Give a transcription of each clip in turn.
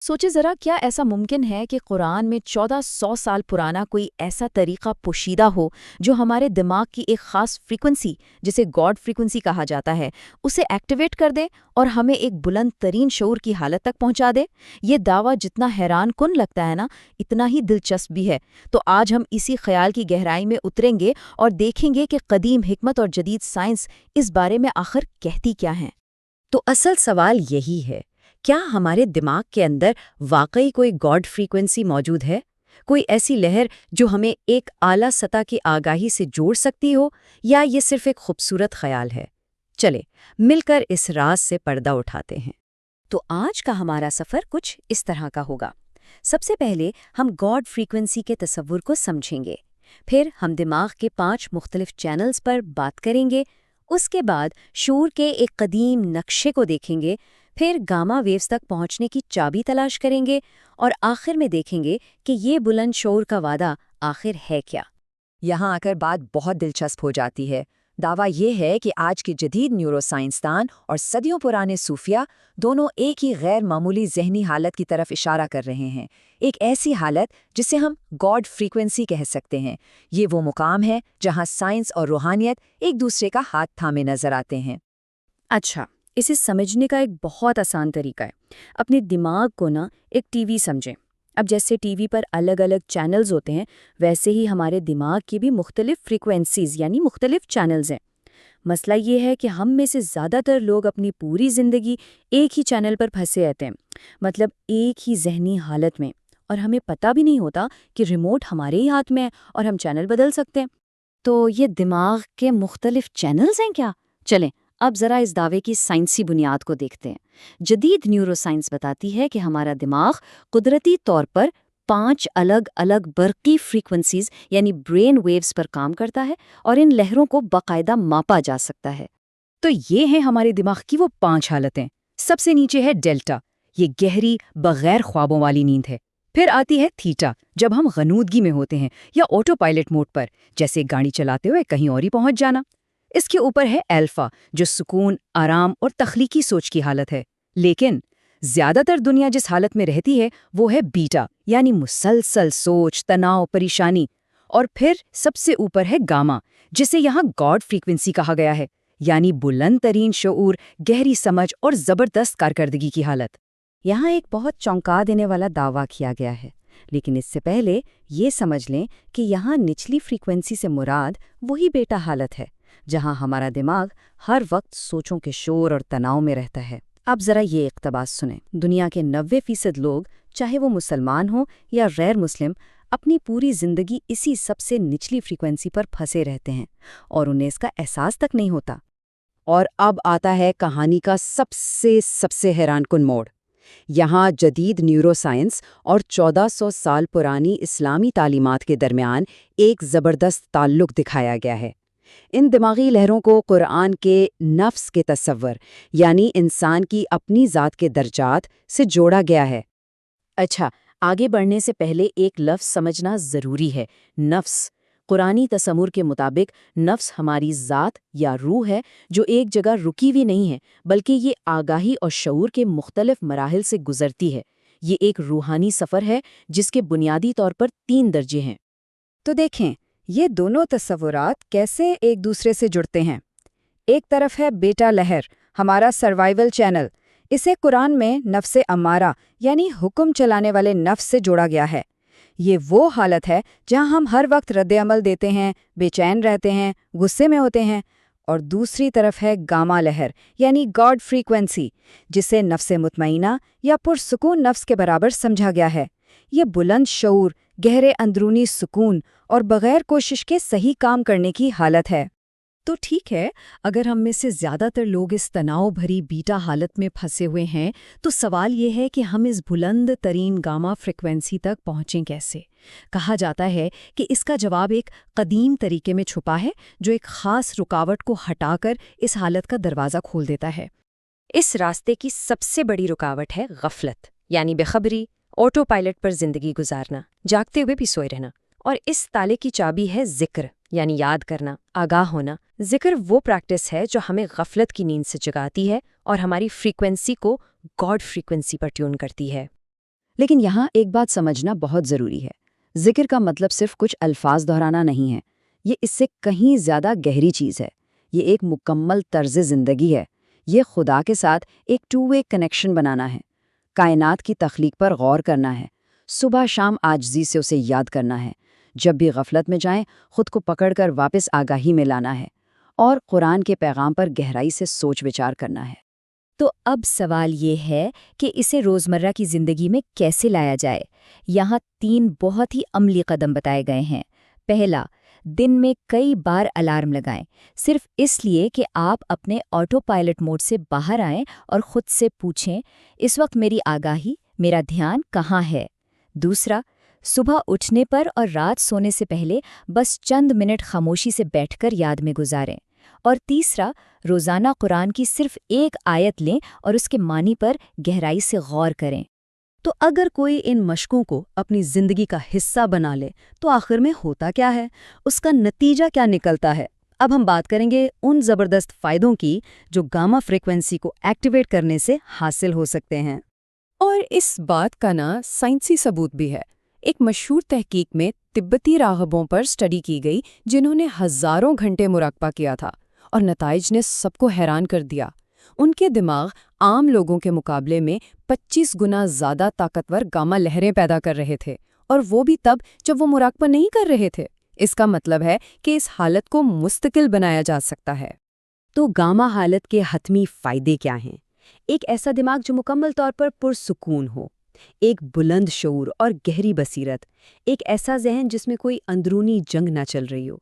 सोचे ज़रा, क्या ऐसा मुमकिन है कि कुरान में 1400 साल पुराना कोई ऐसा तरीक़ा पोशीदा हो जो हमारे दिमाग की एक ख़ास फ्रीक्वेंसी, जिसे गॉड फ्रीक्वेंसी कहा जाता है, उसे एक्टिवेट कर दे और हमें एक बुलंद तरीन शऊर की हालत तक पहुंचा दे? ये दावा जितना हैरान कुन लगता है ना, इतना ही दिलचस्प भी है। तो आज हम इसी ख्याल की गहराई में उतरेंगे और देखेंगे कि कदीम हिकमत और जदीद साइंस इस बारे में आखिर कहती क्या हैं। तो असल सवाल यही है, क्या हमारे दिमाग के अंदर वाकई कोई गॉड फ्रीक्वेंसी मौजूद है? कोई ऐसी लहर जो हमें एक आला सतह की आगाही से जोड़ सकती हो, या ये सिर्फ एक खूबसूरत ख्याल है? चले मिलकर इस राज से पर्दा उठाते हैं। तो आज का हमारा सफ़र कुछ इस तरह का होगा। सबसे पहले हम गॉड फ्रीक्वेंसी के तस्वुर को समझेंगे। फिर हम दिमाग के 5 मुख्तलिफ चैनल्स पर बात करेंगे। उसके बाद शूर के एक कदीम नक्शे को देखेंगे। फिर गामा वेव्स तक पहुंचने की चाबी तलाश करेंगे और आखिर में देखेंगे कि ये बुलंद शऊर का वादा आखिर है क्या। यहाँ आकर बात बहुत दिलचस्प हो जाती है। दावा ये है कि आज के जदीद न्यूरोसाइंसदान और सदियों पुराने सूफिया दोनों एक ही गैर मामूली जहनी हालत की तरफ इशारा कर रहे हैं। एक ऐसी हालत जिसे हम गॉड फ्रीक्वेंसी कह सकते हैं। ये वो मुकाम है जहाँ साइंस और रूहानियत एक दूसरे का हाथ थामे नजर आते हैं। अच्छा, इसे समझने का एक बहुत आसान तरीका है। अपने दिमाग को ना एक टीवी समझें। अब जैसे टीवी पर अलग अलग चैनल्स होते हैं, वैसे ही हमारे दिमाग की भी मुख्तलिफ फ्रीक्वेंसीज यानी मुख्तलिफ चैनल्स हैं। मसला ये है कि हम में से ज़्यादातर लोग अपनी पूरी ज़िंदगी एक ही चैनल पर फंसे रहते हैं, मतलब एक ही जहनी हालत में, और हमें पता भी नहीं होता कि रिमोट हमारे ही हाथ में है और हम चैनल बदल सकते हैं। तो ये दिमाग के मुख्तलिफ चैनल्स हैं क्या? चलें अब ज़रा इस दावे की साइंसी बुनियाद को देखते हैं। जदीद न्यूरोसाइंस बताती है कि हमारा दिमाग कुदरती तौर पर 5 अलग अलग बरक़ी फ्रीक्वेंसीज यानी ब्रेन वेव्स पर काम करता है, और इन लहरों को बाकायदा मापा जा सकता है। तो ये हैं हमारे दिमाग की वो 5 हालतें। सबसे नीचे है डेल्टा, ये गहरी बगैर ख्वाबों वाली नींद है। फिर आती है थीटा, जब हम गनूदगी में होते हैं या ऑटो पायलट मोड पर, जैसे गाड़ी चलाते हुए कहीं और ही पहुंच जाना। इसके ऊपर है अल्फा, जो सुकून, आराम और तख्लीकी सोच की हालत है। लेकिन ज्यादातर दुनिया जिस हालत में रहती है वो है बीटा, यानी मुसलसल सोच, तनाव, परेशानी। और फिर सबसे ऊपर है गामा, जिसे यहाँ गॉड फ्रीक्वेंसी कहा गया है, यानी बुलंद तरीन शऊर, गहरी समझ और जबरदस्त कारकर्दगी की हालत। यहाँ एक बहुत चौंका देने वाला दावा किया गया है, लेकिन इससे पहले ये समझ लें कि यहाँ निचली फ्रीक्वेंसी से मुराद वही बेटा हालत है, जहां हमारा दिमाग हर वक्त सोचों के शोर और तनाव में रहता है। अब जरा ये इक़्तिबास सुनें। दुनिया के 90% लोग, चाहे वो मुसलमान हो या गैर मुस्लिम, अपनी पूरी जिंदगी इसी सबसे निचली फ्रीक्वेंसी पर फंसे रहते हैं और उन्हें इसका एहसास तक नहीं होता। और अब आता है कहानी का सबसे हैरानकुन मोड़। यहाँ जदीद न्यूरोसाइंस और 1400 साल पुरानी इस्लामी तालीमात के दरमियान एक ज़बरदस्त ताल्लुक़ दिखाया गया है। इन दिमागी लहरों को कुरान के नफ्स के तस्वर, यानी इंसान की अपनी ज़ात के दर्जात से जोड़ा गया है। अच्छा, आगे बढ़ने से पहले एक लफ्ज़ समझना ज़रूरी है, नफ्स। कुरानी तसम्मुर के मुताबिक नफ्स हमारी ज़ात या रूह है, जो एक जगह रुकी हुई नहीं है, बल्कि ये आगाही और शऊर के मुख्तलिफ मराहिल से गुजरती है। ये एक रूहानी सफ़र है जिसके बुनियादी तौर पर 3 दर्जे हैं। तो देखें, ये दोनों तस्वुरात कैसे एक दूसरे से जुड़ते हैं। एक तरफ है बेटा लहर, हमारा सर्वाइवल चैनल। इसे कुरान में नफ्से अम्मारा यानी हुक्म चलाने वाले नफ्स से जोड़ा गया है। ये वो हालत है जहां हम हर वक्त रद्द-ए-अमल देते हैं, बेचैन रहते हैं, गुस्से में होते हैं। और दूसरी तरफ है गामा लहर यानी गॉड फ्रीक्वेंसी, जिसे नफ्से मुतमईना या पुरसुकून नफ्स के बराबर समझा गया है। ये बुलंद शऊर, गहरे अंदरूनी सुकून और बगैर कोशिश के सही काम करने की हालत है। तो ठीक है, अगर हम में से ज़्यादातर लोग इस तनाव भरी बीटा हालत में फंसे हुए हैं, तो सवाल ये है कि हम इस बुलंद तरीन गामा फ्रिक्वेंसी तक पहुँचें कैसे? कहा जाता है कि इसका जवाब एक कदीम तरीके में छुपा है, जो एक ख़ास रुकावट को हटाकर इस हालत का दरवाज़ा खोल देता है। इस रास्ते की सबसे बड़ी रुकावट है गफलत, यानी बेखबरी, ऑटो पायलट पर जिंदगी गुजारना, जागते हुए भी सोए रहना। और इस ताले की चाबी है जिक्र, यानी याद करना, आगाह होना। जिक्र वो प्रैक्टिस है जो हमें गफलत की नींद से जगाती है और हमारी फ्रीक्वेंसी को गॉड फ्रीक्वेंसी पर ट्यून करती है। لیکن یہاں ایک بات سمجھنا بہت ضروری ہے۔ ذکر کا مطلب صرف کچھ الفاظ دہرانا نہیں ہے، یہ اس سے کہیں زیادہ گہری چیز ہے۔ یہ ایک مکمل طرز زندگی ہے۔ یہ خدا کے ساتھ ایک ٹو وے کنیکشن بنانا ہے، کائنات کی تخلیق پر غور کرنا ہے، صبح شام عاجزی سے اسے یاد کرنا ہے، جب بھی غفلت میں جائیں خود کو پکڑ کر واپس آگاہی میں لانا ہے، اور قرآن کے پیغام پر گہرائی سے سوچ وچار کرنا ہے۔ تو اب سوال یہ ہے کہ اسے روزمرہ کی زندگی میں کیسے لایا جائے؟ یہاں 3 بہت ہی عملی قدم بتائے گئے ہیں۔ پہلا، دن میں کئی بار الارم لگائیں، صرف اس لیے کہ آپ اپنے آٹو پائلٹ موڈ سے باہر آئیں اور خود سے پوچھیں، اس وقت میری آگاہی، میرا دھیان کہاں ہے؟ دوسرا، صبح اٹھنے پر اور رات سونے سے پہلے بس چند منٹ خاموشی سے بیٹھ کر یاد میں گزاریں۔ اور تیسرا، روزانہ قرآن کی صرف ایک آیت لیں اور اس کے معنی پر گہرائی سے غور کریں۔ تو اگر کوئی ان مشقوں کو اپنی زندگی کا حصہ بنا لے تو آخر میں ہوتا کیا ہے؟ اس کا نتیجہ کیا نکلتا ہے؟ اب ہم بات کریں گے ان زبردست فائدوں کی جو گاما فریکوینسی کو ایکٹیویٹ کرنے سے حاصل ہو سکتے ہیں۔ اور اس بات کا سائنسی ثبوت بھی ہے۔ ایک مشہور تحقیق میں تبتی راہبوں پر اسٹڈی کی گئی جنہوں نے ہزاروں گھنٹے مراقبہ کیا تھا، اور نتائج نے سب کو حیران کر دیا۔ ان کے دماغ عام لوگوں کے مقابلے میں 25 گنا زیادہ طاقتور گاما لہریں پیدا کر رہے تھے، اور وہ بھی تب جب وہ مراقبہ نہیں کر رہے تھے۔ اس کا مطلب ہے کہ اس حالت کو مستقل بنایا جا سکتا ہے۔ تو گاما حالت کے حتمی فائدے کیا ہیں؟ ایک ایسا دماغ جو مکمل طور پر پرسکون ہو، ایک بلند شعور اور گہری بصیرت، ایک ایسا ذہن جس میں کوئی اندرونی جنگ نہ چل رہی ہو،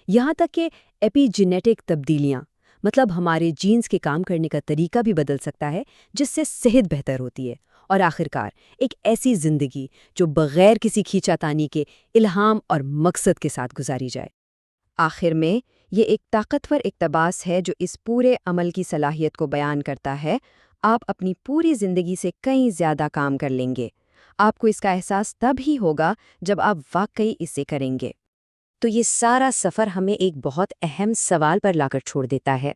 یہاں تک کہ ایپی جینیٹک تبدیلیاں، مطلب ہمارے جینز کے کام کرنے کا طریقہ بھی بدل سکتا ہے، جس سے صحت بہتر ہوتی ہے، اور آخرکار ایک ایسی زندگی جو بغیر کسی کھینچاتانی کے الہام اور مقصد کے ساتھ گزاری جائے۔ آخر میں یہ ایک طاقتور اقتباس ہے جو اس پورے عمل کی صلاحیت کو بیان کرتا ہے۔ آپ اپنی پوری زندگی سے کہیں زیادہ کام کر لیں گے۔ آپ کو اس کا احساس تب ہی ہوگا جب آپ واقعی اسے کریں گے۔ تو یہ سارا سفر ہمیں ایک بہت اہم سوال پر لا کر چھوڑ دیتا ہے۔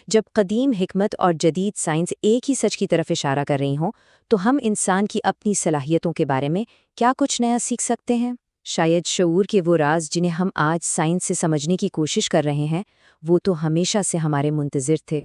جب قدیم حکمت اور جدید سائنس ایک ہی سچ کی طرف اشارہ کر رہی ہوں، تو ہم انسان کی اپنی صلاحیتوں کے بارے میں کیا کچھ نیا سیکھ سکتے ہیں؟ شاید شعور کے وہ راز جنہیں ہم آج سائنس سے سمجھنے کی کوشش کر رہے ہیں، وہ تو ہمیشہ سے ہمارے منتظر تھے۔